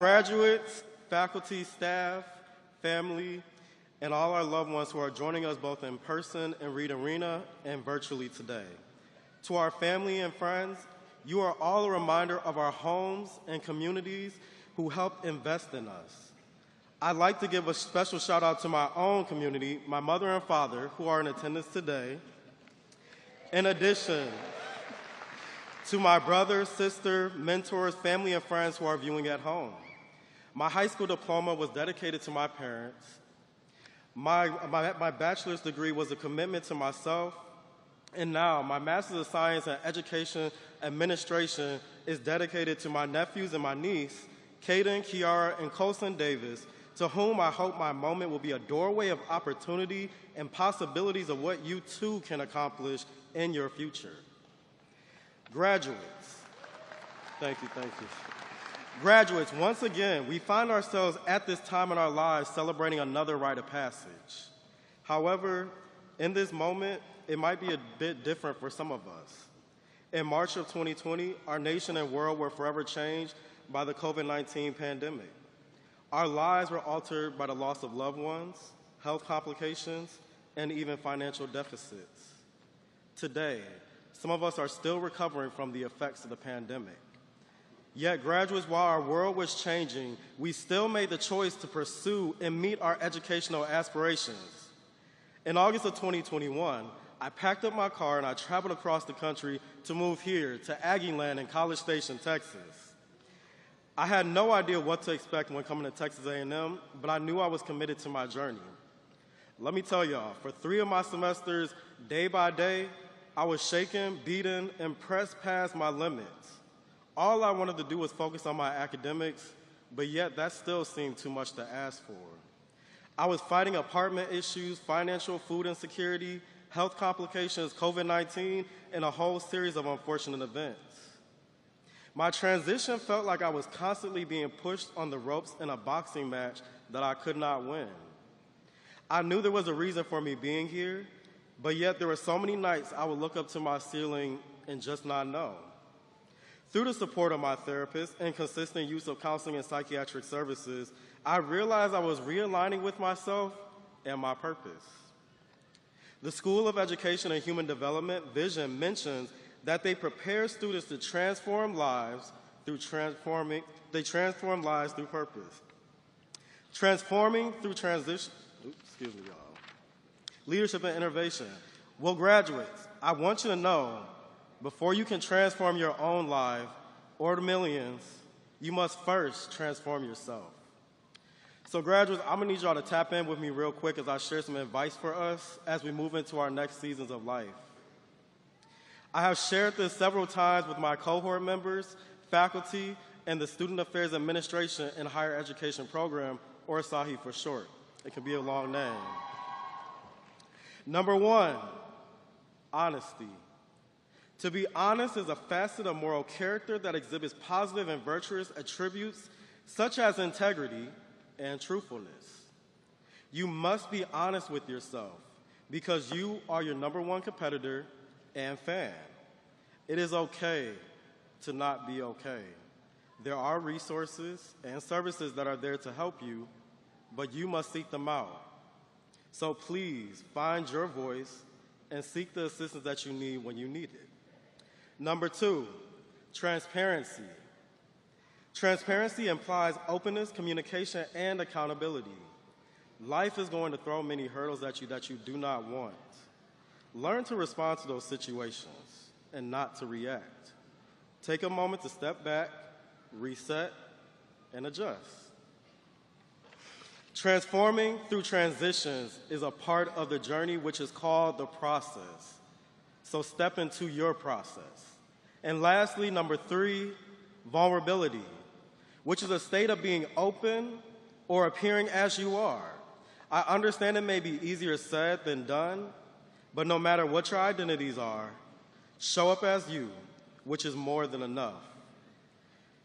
Graduates, faculty, staff, family, and all our loved ones who are joining us both in person in Reed Arena and virtually today. To our family and friends, you are all a reminder of our homes and communities who helped invest in us. I'd like to give a special shout out to my own community, my mother and father, who are in attendance today. In addition to my brother, sister, mentors, family, and friends who are viewing at home. My high school diploma was dedicated to my parents. My bachelor's degree was a commitment to myself. And now my Master's of Science in Education Administration is dedicated to my nephews and my niece, Khayden, Kiara, and Kholson Davis, to whom I hope my moment will be a doorway of opportunity and possibilities of what you too can accomplish in your future. Graduates, thank you. Graduates, once again, we find ourselves at this time in our lives celebrating another rite of passage. However, in this moment, it might be a bit different for some of us. In March of 2020, our nation and world were forever changed by the COVID-19 pandemic. Our lives were altered by the loss of loved ones, health complications, and even financial deficits. Today, some of us are still recovering from the effects of the pandemic. Yet, graduates, while our world was changing, we still made the choice to pursue and meet our educational aspirations. In August of 2021, I packed up my car and I traveled across the country to move here to Aggie Land in College Station, Texas. I had no idea what to expect when coming to Texas A&M, but I knew I was committed to my journey. Let me tell y'all, for 3 of my semesters, day by day, I was shaken, beaten, and pressed past my limits. All I wanted to do was focus on my academics, but yet that still seemed too much to ask for. I was fighting apartment issues, financial food insecurity, health complications, COVID-19, and a whole series of unfortunate events. My transition felt like I was constantly being pushed on the ropes in a boxing match that I could not win. I knew there was a reason for me being here, but yet there were so many nights I would look up to my ceiling and just not know. Through the support of my therapist and consistent use of counseling and psychiatric services, I realized I was realigning with myself and my purpose. The School of Education and Human Development Vision mentions that they prepare students to transform lives through transform lives through purpose. Transforming through transition, excuse me, y'all. Leadership and innovation. Well, graduates, I want you to know, before you can transform your own life or the millions, you must first transform yourself. So graduates, I'm gonna need y'all to tap in with me real quick as I share some advice for us as we move into our next seasons of life. I have shared this several times with my cohort members, faculty, and the Student Affairs Administration and Higher Education Program, or SAHI for short. It can be a long name. Number 1, honesty. To be honest is a facet of moral character that exhibits positive and virtuous attributes such as integrity and truthfulness. You must be honest with yourself because you are your number 1 competitor and fan. It is okay to not be okay. There are resources and services that are there to help you, but you must seek them out. So please find your voice and seek the assistance that you need when you need it. Number 2, transparency. Transparency implies openness, communication, and accountability. Life is going to throw many hurdles at you that you do not want. Learn to respond to those situations and not to react. Take a moment to step back, reset, and adjust. Transforming through transitions is a part of the journey which is called the process. So step into your process. And lastly, number 3, vulnerability, which is a state of being open or appearing as you are. I understand it may be easier said than done, but no matter what your identities are, show up as you, which is more than enough.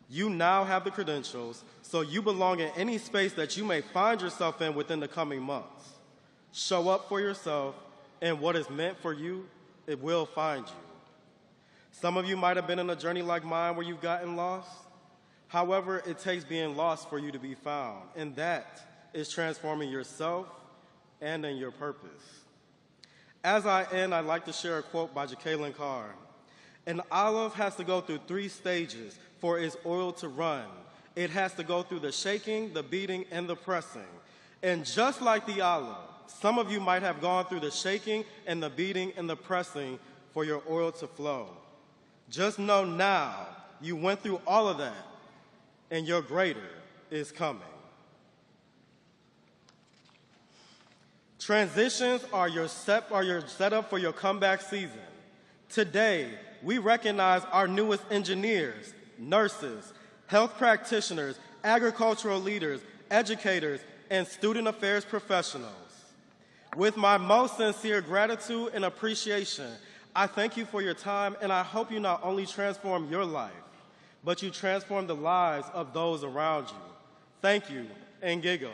You now have the credentials, so you belong in any space that you may find yourself in within the coming months. Show up for yourself, and what is meant for you, it will find you. Some of you might have been on a journey like mine where you've gotten lost. However, it takes being lost for you to be found, and that is transforming yourself and in your purpose. As I end, I'd like to share a quote by Khayden. An olive has to go through 3 stages for its oil to run. It has to go through the shaking, the beating, and the pressing. And just like the olive, some of you might have gone through the shaking and the beating and the pressing for your oil to flow. Just know now you went through all of that, and your greater is coming. Transitions are your setup for your comeback season. Today, we recognize our newest engineers, nurses, health practitioners, agricultural leaders, educators, and student affairs professionals. With my most sincere gratitude and appreciation, I thank you for your time, and I hope you not only transform your life, but you transform the lives of those around you. Thank you, and giggle.